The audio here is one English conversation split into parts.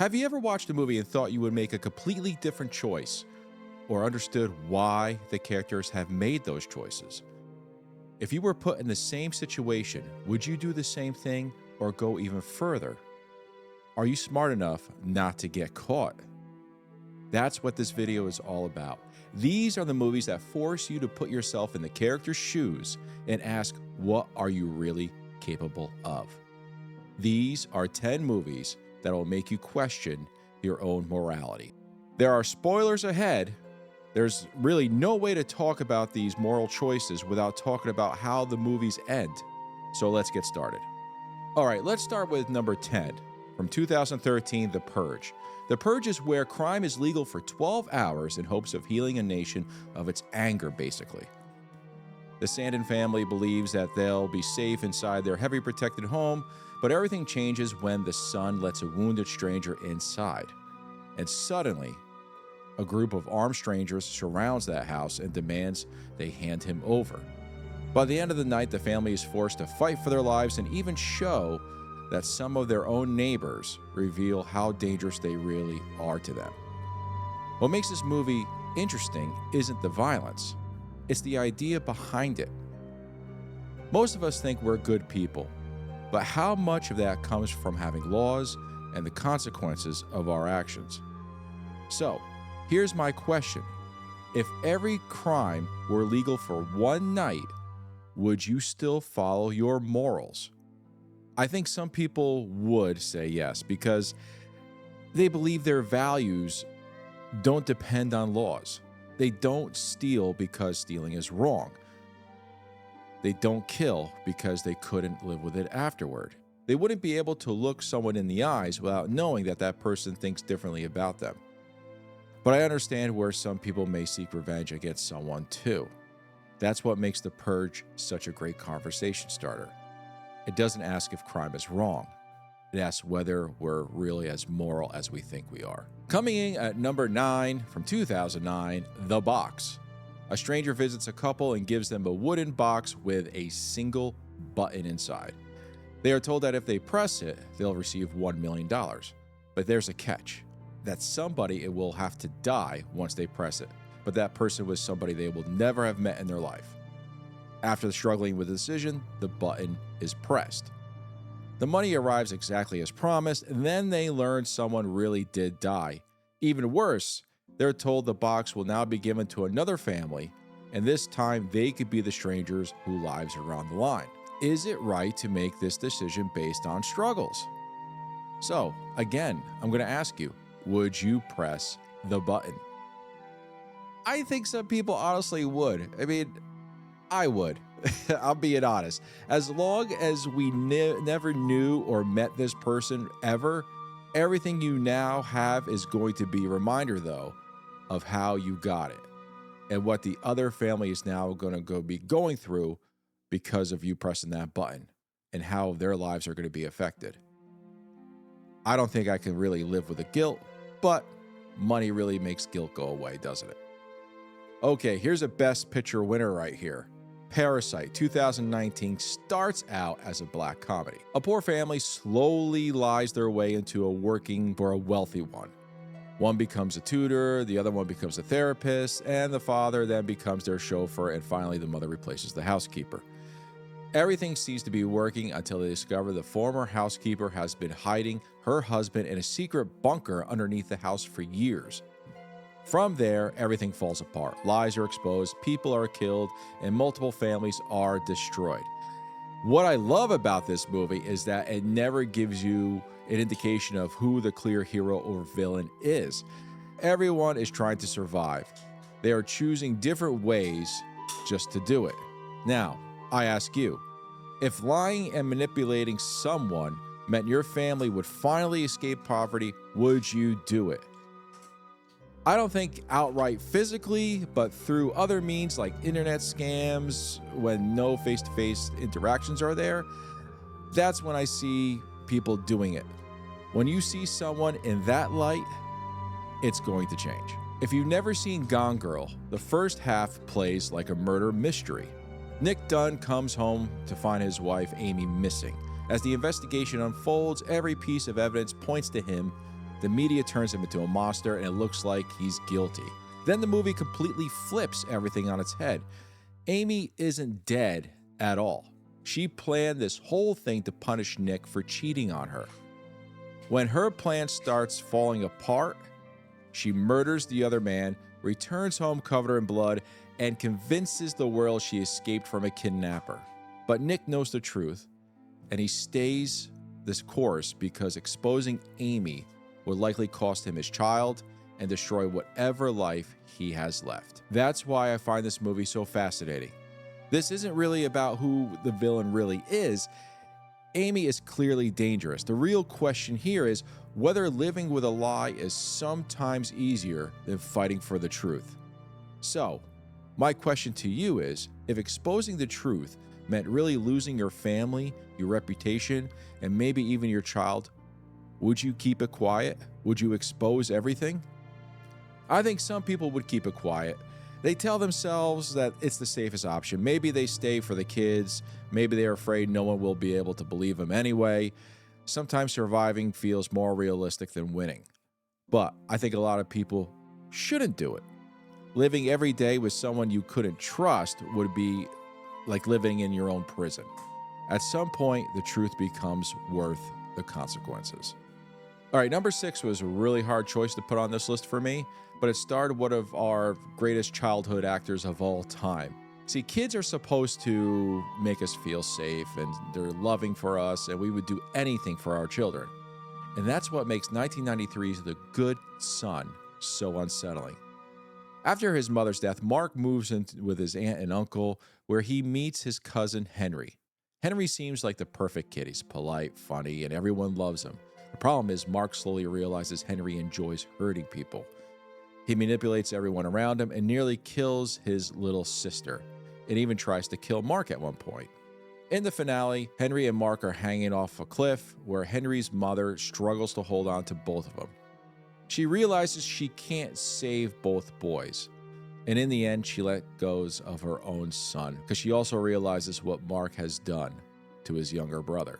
Have you ever watched a movie and thought you would make a completely different choice, or understood why the characters have made those choices? If you were put in the same situation, would you do the same thing or go even further? Are you smart enough not to get caught? That's what this video is all about. These are the movies that force you to put yourself in the character's shoes and ask, what are you really capable of? These are 10 movies that will make you question your own morality. There are spoilers ahead. There's really no way to talk about these moral choices without talking about how the movies end. So let's get started. All right, let's start with number 10 from 2013, The Purge. The Purge is where crime is legal for 12 hours in hopes of healing a nation of its anger, basically. The Sandin family believes that they'll be safe inside their heavily protected home, but everything changes when the son lets a wounded stranger inside. And suddenly, a group of armed strangers surrounds that house and demands they hand him over. By the end of the night, the family is forced to fight for their lives and even show that some of their own neighbors reveal how dangerous they really are to them. What makes this movie interesting isn't the violence, it's the idea behind it. Most of us think we're good people, but how much of that comes from having laws and the consequences of our actions? So, here's my question. If every crime were legal for one night, would you still follow your morals? I think some people would say yes, because they believe their values don't depend on laws. They don't steal because stealing is wrong. They don't kill because they couldn't live with it afterward. They wouldn't be able to look someone in the eyes without knowing that that person thinks differently about them. But I understand where some people may seek revenge against someone too. That's what makes The Purge such a great conversation starter. It doesn't ask if crime is wrong. It asks whether we're really as moral as we think we are. Coming in at number 9 from 2009, The Box. A stranger visits a couple and gives them a wooden box with a single button inside. They are told that if they press it, they'll receive $1 million. But there's a catch. That somebody it will have to die once they press it. But that person was somebody they will never have met in their life. After struggling with the decision, the button is pressed. The money arrives exactly as promised, and then they learn someone really did die. Even worse, they're told the box will now be given to another family, and this time they could be the strangers whose lives are on the line. Is it right to make this decision based on struggles? So, again, I'm going to ask you, would you press the button? I think some people honestly would. I mean, I would. I'm being honest. As long as we never knew or met this person ever, everything you now have is going to be a reminder, though, of how you got it and what the other family is now going to be going through because of you pressing that button and how their lives are going to be affected. I don't think I can really live with the guilt, but money really makes guilt go away, doesn't it? Okay, here's a Best Picture winner right here. Parasite 2019 starts out as a black comedy. A poor family slowly lies their way into working for a wealthy one. One becomes a tutor, the other one becomes a therapist, and the father then becomes their chauffeur, and finally the mother replaces the housekeeper. Everything seems to be working until they discover the former housekeeper has been hiding her husband in a secret bunker underneath the house for years. From there, everything falls apart. Lies are exposed, people are killed, and multiple families are destroyed. What I love about this movie is that it never gives you an indication of who the clear hero or villain is. Everyone is trying to survive. They are choosing different ways just to do it. Now, I ask you, if lying and manipulating someone meant your family would finally escape poverty, would you do it? I don't think outright physically, but through other means like internet scams, when no face-to-face interactions are there, that's when I see people doing it. When you see someone in that light, it's going to change. If you've never seen Gone Girl, the first half plays like a murder mystery. Nick Dunn comes home to find his wife Amy missing. As the investigation unfolds, every piece of evidence points to him The media turns him into a monster, and it looks like he's guilty. Then the movie completely flips everything on its head. Amy isn't dead at all. She planned this whole thing to punish Nick for cheating on her. When her plan starts falling apart, she murders the other man, returns home covered in blood, and convinces the world she escaped from a kidnapper. But Nick knows the truth, and he stays this course because exposing Amy would likely cost him his child and destroy whatever life he has left. That's why I find this movie so fascinating. This isn't really about who the villain really is. Amy is clearly dangerous. The real question here is whether living with a lie is sometimes easier than fighting for the truth. So, my question to you is, if exposing the truth meant really losing your family, your reputation, and maybe even your child, would you keep it quiet? Would you expose everything? I think some people would keep it quiet. They tell themselves that it's the safest option. Maybe they stay for the kids. Maybe they're afraid no one will be able to believe them anyway. Sometimes surviving feels more realistic than winning. But I think a lot of people shouldn't do it. Living every day with someone you couldn't trust would be like living in your own prison. At some point, the truth becomes worth the consequences. All right, number 6 was a really hard choice to put on this list for me, but it starred one of our greatest childhood actors of all time. See, kids are supposed to make us feel safe, and they're loving for us, and we would do anything for our children. And that's what makes 1993's The Good Son so unsettling. After his mother's death, Mark moves in with his aunt and uncle, where he meets his cousin Henry. Henry seems like the perfect kid. He's polite, funny, and everyone loves him. The problem is Mark slowly realizes Henry enjoys hurting people. He manipulates everyone around him and nearly kills his little sister. It even tries to kill Mark at one point. In the finale, Henry and Mark are hanging off a cliff where Henry's mother struggles to hold on to both of them. She realizes she can't save both boys. And in the end, she let go of her own son because she also realizes what Mark has done to his younger brother.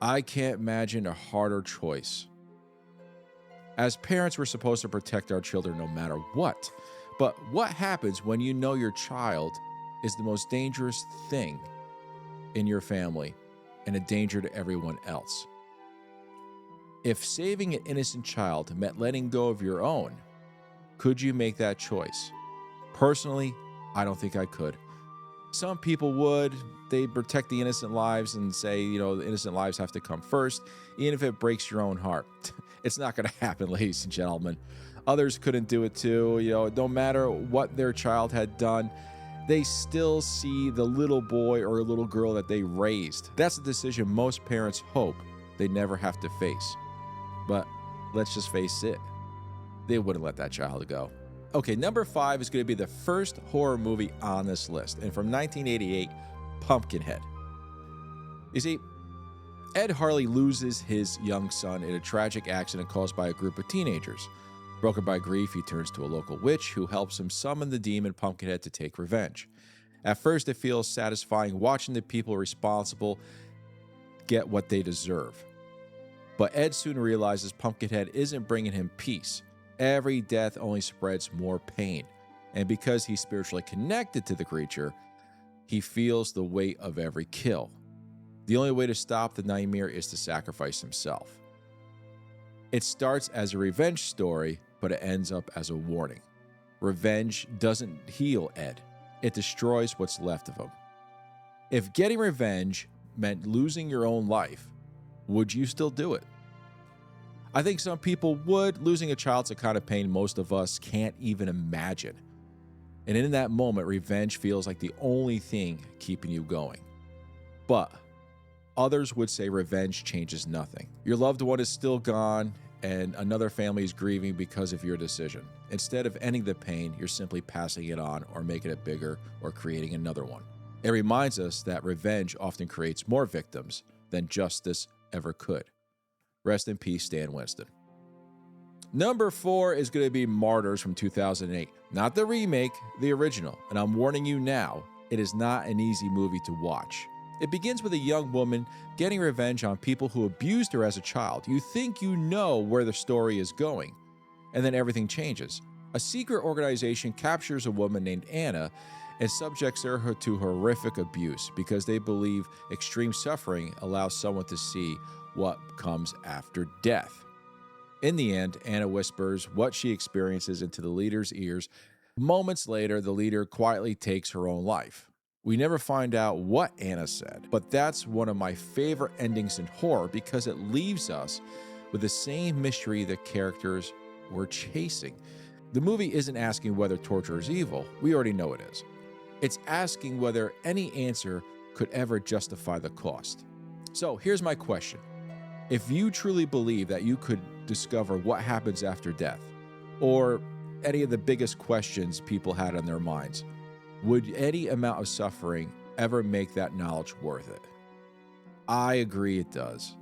I can't imagine a harder choice. As parents, we're supposed to protect our children no matter what. But what happens when you know your child is the most dangerous thing in your family and a danger to everyone else? If saving an innocent child meant letting go of your own, could you make that choice? Personally, I don't think I could. Some people would. They protect the innocent lives and say, the innocent lives have to come first, even if it breaks your own heart. It's not going to happen, ladies and gentlemen. Others couldn't do it too. No matter what their child had done, they still see the little boy or little girl that they raised. That's a decision most parents hope they never have to face. But let's just face it, they wouldn't let that child go. Okay, number 5 is going to be the first horror movie on this list, and from 1988, Pumpkinhead. You see, Ed Harley loses his young son in a tragic accident caused by a group of teenagers. Broken by grief, he turns to a local witch who helps him summon the demon Pumpkinhead to take revenge. At first, it feels satisfying watching the people responsible get what they deserve. But Ed soon realizes Pumpkinhead isn't bringing him peace. Every death only spreads more pain. And because he's spiritually connected to the creature, he feels the weight of every kill. The only way to stop the nightmare is to sacrifice himself. It starts as a revenge story, but it ends up as a warning. Revenge doesn't heal Ed. It destroys what's left of him. If getting revenge meant losing your own life, would you still do it? I think some people would. Losing a child's a kind of pain most of us can't even imagine. And in that moment, revenge feels like the only thing keeping you going. But others would say revenge changes nothing. Your loved one is still gone, and another family is grieving because of your decision. Instead of ending the pain, you're simply passing it on or making it bigger or creating another one. It reminds us that revenge often creates more victims than justice ever could. Rest in peace, Stan Winston. Number 4 is going to be Martyrs from 2008. Not the remake, the original. And I'm warning you now, it is not an easy movie to watch. It begins with a young woman getting revenge on people who abused her as a child. You think you know where the story is going, and then everything changes. A secret organization captures a woman named Anna and subjects her to horrific abuse because they believe extreme suffering allows someone to see what comes after death. In the end, Anna whispers what she experiences into the leader's ears. Moments later, the leader quietly takes her own life. We never find out what Anna said, but that's one of my favorite endings in horror because it leaves us with the same mystery the characters were chasing. The movie isn't asking whether torture is evil. We already know it is. It's asking whether any answer could ever justify the cost. So here's my question. If you truly believe that you could discover what happens after death, or any of the biggest questions people had on their minds, would any amount of suffering ever make that knowledge worth it? I agree it does.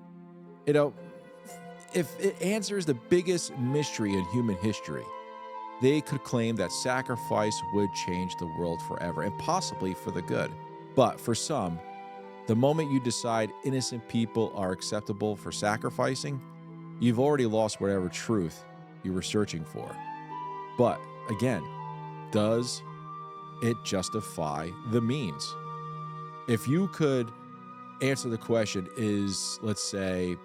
If it answers the biggest mystery in human history, they could claim that sacrifice would change the world forever and possibly for the good. But for some, the moment you decide innocent people are acceptable for sacrificing, you've already lost whatever truth you were searching for. But again, does it justify the means? If you could answer the question is, let's say,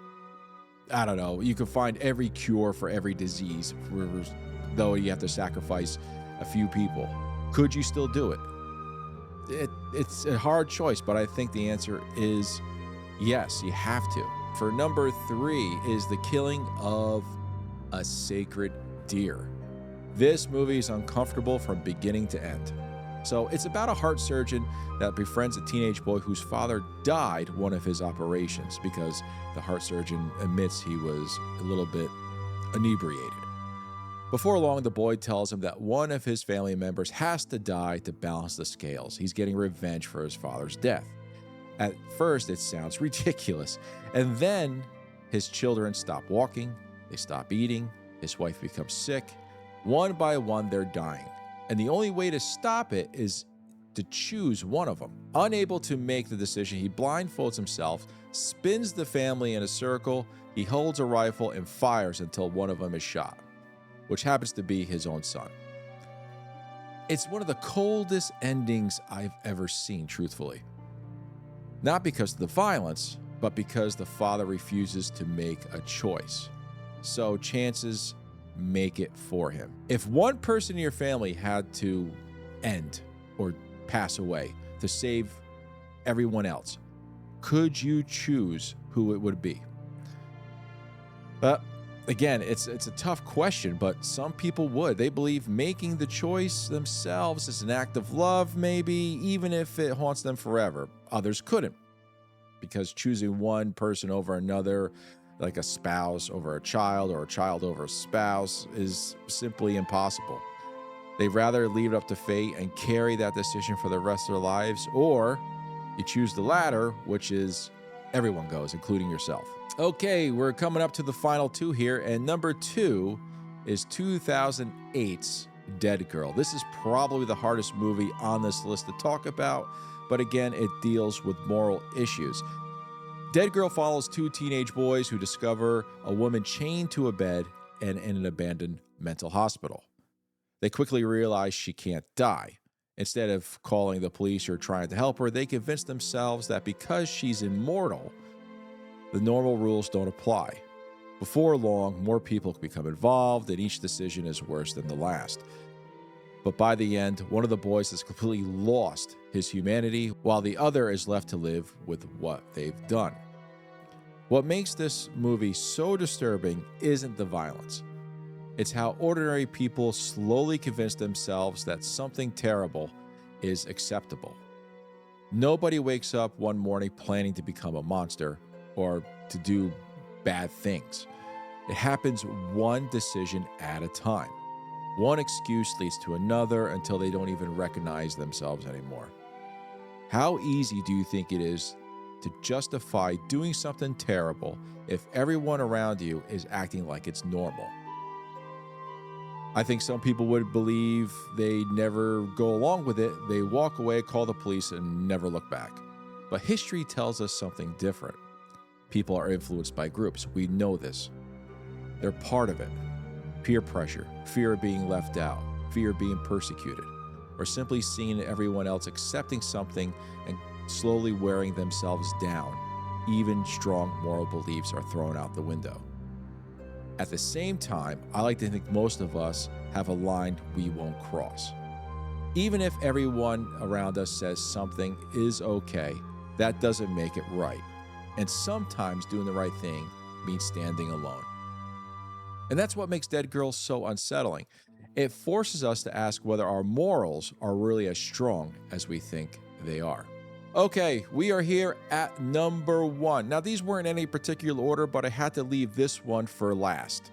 I don't know, you could find every cure for every disease, though you have to sacrifice a few people. Could you still do it? It's a hard choice, but I think the answer is yes, you have to. For number 3 is the killing of a sacred deer. This movie is uncomfortable from beginning to end. So it's about a heart surgeon that befriends a teenage boy whose father died one of his operations because the heart surgeon admits he was a little bit inebriated. Before long, the boy tells him that one of his family members has to die to balance the scales. He's getting revenge for his father's death. At first, it sounds ridiculous. And then his children stop walking, they stop eating, his wife becomes sick. One by one, they're dying. And the only way to stop it is to choose one of them. Unable to make the decision, he blindfolds himself, spins the family in a circle, he holds a rifle and fires until one of them is shot, which happens to be his own son. It's one of the coldest endings I've ever seen, truthfully. Not because of the violence, but because the father refuses to make a choice. So chances make it for him. If one person in your family had to end or pass away to save everyone else, could you choose who it would be? Again, it's a tough question, but some people would. They believe making the choice themselves is an act of love, maybe, even if it haunts them forever. Others couldn't, because choosing one person over another, like a spouse over a child or a child over a spouse, is simply impossible. They'd rather leave it up to fate and carry that decision for the rest of their lives, or you choose the latter, which is everyone goes, including yourself. Okay, we're coming up to the final 2 here, and number 2 is 2008's Deadgirl. This is probably the hardest movie on this list to talk about, but again, it deals with moral issues. Deadgirl follows 2 teenage boys who discover a woman chained to a bed and in an abandoned mental hospital. They quickly realize she can't die. Instead of calling the police or trying to help her, they convince themselves that because she's immortal, the normal rules don't apply. Before long, more people become involved, and each decision is worse than the last. But by the end, one of the boys has completely lost his humanity, while the other is left to live with what they've done. What makes this movie so disturbing isn't the violence. It's how ordinary people slowly convince themselves that something terrible is acceptable. Nobody wakes up one morning planning to become a monster or to do bad things. It happens one decision at a time. One excuse leads to another until they don't even recognize themselves anymore. How easy do you think it is to justify doing something terrible if everyone around you is acting like it's normal? I think some people would believe they never go along with it. They walk away, call the police, and never look back. But history tells us something different. People are influenced by groups. We know this. They're part of it. Peer pressure, fear of being left out, fear of being persecuted, or simply seeing everyone else accepting something and slowly wearing themselves down. Even strong moral beliefs are thrown out the window. At the same time, I like to think most of us have a line we won't cross. Even if everyone around us says something is okay, that doesn't make it right. And sometimes doing the right thing means standing alone. And that's what makes Deadgirl so unsettling. It forces us to ask whether our morals are really as strong as we think they are. Okay, we are here at number 1. Now, these weren't in any particular order, but I had to leave this one for last.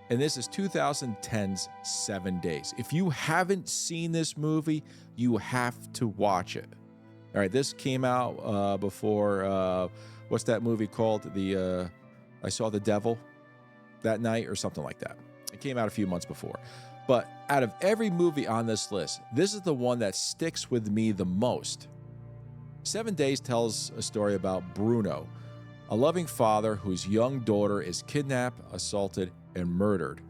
And this is 2010's 7 Days. If you haven't seen this movie, you have to watch it. All right, this came out before, what's that movie called? I Saw the Devil that night or something like that. It came out a few months before. But out of every movie on this list, this is the one that sticks with me the most. 7 Days tells a story about Bruno, a loving father whose young daughter is kidnapped, assaulted, and murdered.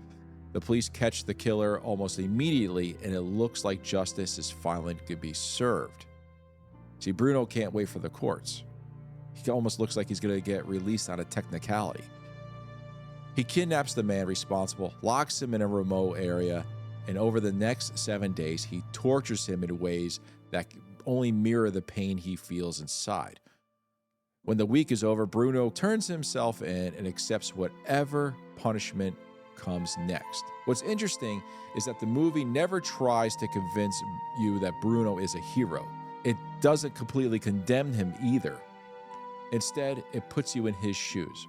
The police catch the killer almost immediately, and it looks like justice is finally going to be served. See, Bruno can't wait for the courts. He almost looks like he's going to get released on a technicality. He kidnaps the man responsible, locks him in a remote area, and over the next 7 days, he tortures him in ways that only mirror the pain he feels inside. When the week is over, Bruno turns himself in and accepts whatever punishment comes next. What's interesting is that the movie never tries to convince you that Bruno is a hero. It doesn't completely condemn him either. Instead, it puts you in his shoes.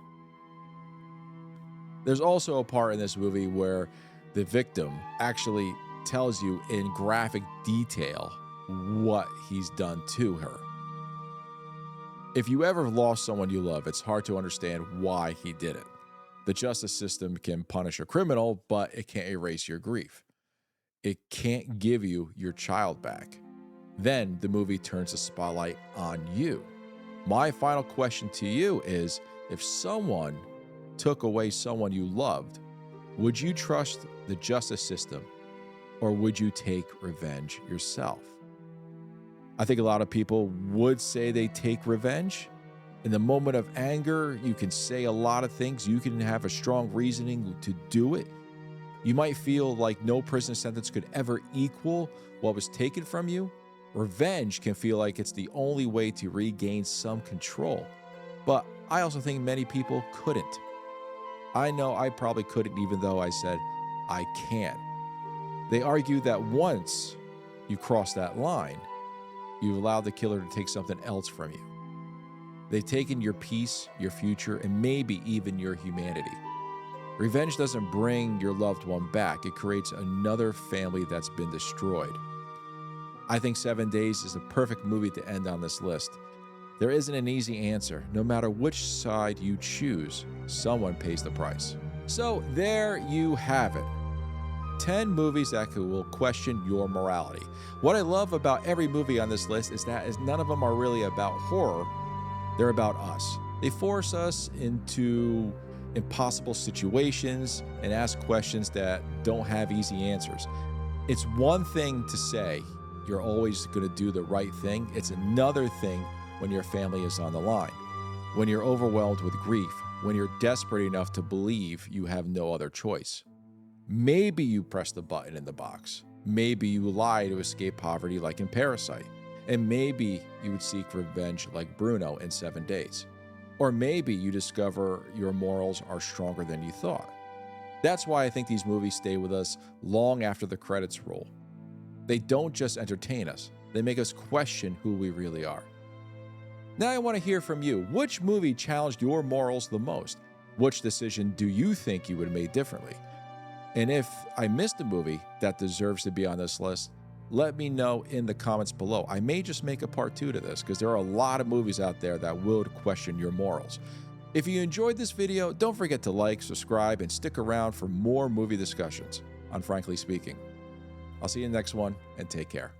There's also a part in this movie where the victim actually tells you in graphic detail what he's done to her. If you ever lost someone you love, it's hard to understand why he did it. The justice system can punish a criminal, but it can't erase your grief. It can't give you your child back. Then the movie turns the spotlight on you. My final question to you is, if someone took away someone you loved, would you trust the justice system, or would you take revenge yourself? I think a lot of people would say they take revenge. In the moment of anger, you can say a lot of things. You can have a strong reasoning to do it. You might feel like no prison sentence could ever equal what was taken from you. Revenge can feel like it's the only way to regain some control. But I also think many people couldn't. I know I probably couldn't, even though I said I can. They argue that once you cross that line, you've allowed the killer to take something else from you. They've taken your peace, your future, and maybe even your humanity. Revenge doesn't bring your loved one back. It creates another family that's been destroyed. I think 7 Days is a perfect movie to end on this list. There isn't an easy answer. No matter which side you choose, someone pays the price. So there you have it. 10 movies that will question your morality. What I love about every movie on this list is that none of them are really about horror. They're about us. They force us into impossible situations and ask questions that don't have easy answers. It's one thing to say you're always going to do the right thing. It's another thing when your family is on the line, when you're overwhelmed with grief, when you're desperate enough to believe you have no other choice. Maybe you press the button in the box. Maybe you lie to escape poverty like in Parasite. And maybe you would seek revenge like Bruno in 7 Days. Or maybe you discover your morals are stronger than you thought. That's why I think these movies stay with us long after the credits roll. They don't just entertain us, they make us question who we really are. Now I want to hear from you. Which movie challenged your morals the most? Which decision do you think you would have made differently? And if I missed a movie that deserves to be on this list, let me know in the comments below. I may just make a part 2 to this because there are a lot of movies out there that will question your morals. If you enjoyed this video, don't forget to like, subscribe, and stick around for more movie discussions on Frankly Speaking. I'll see you in the next one, and take care.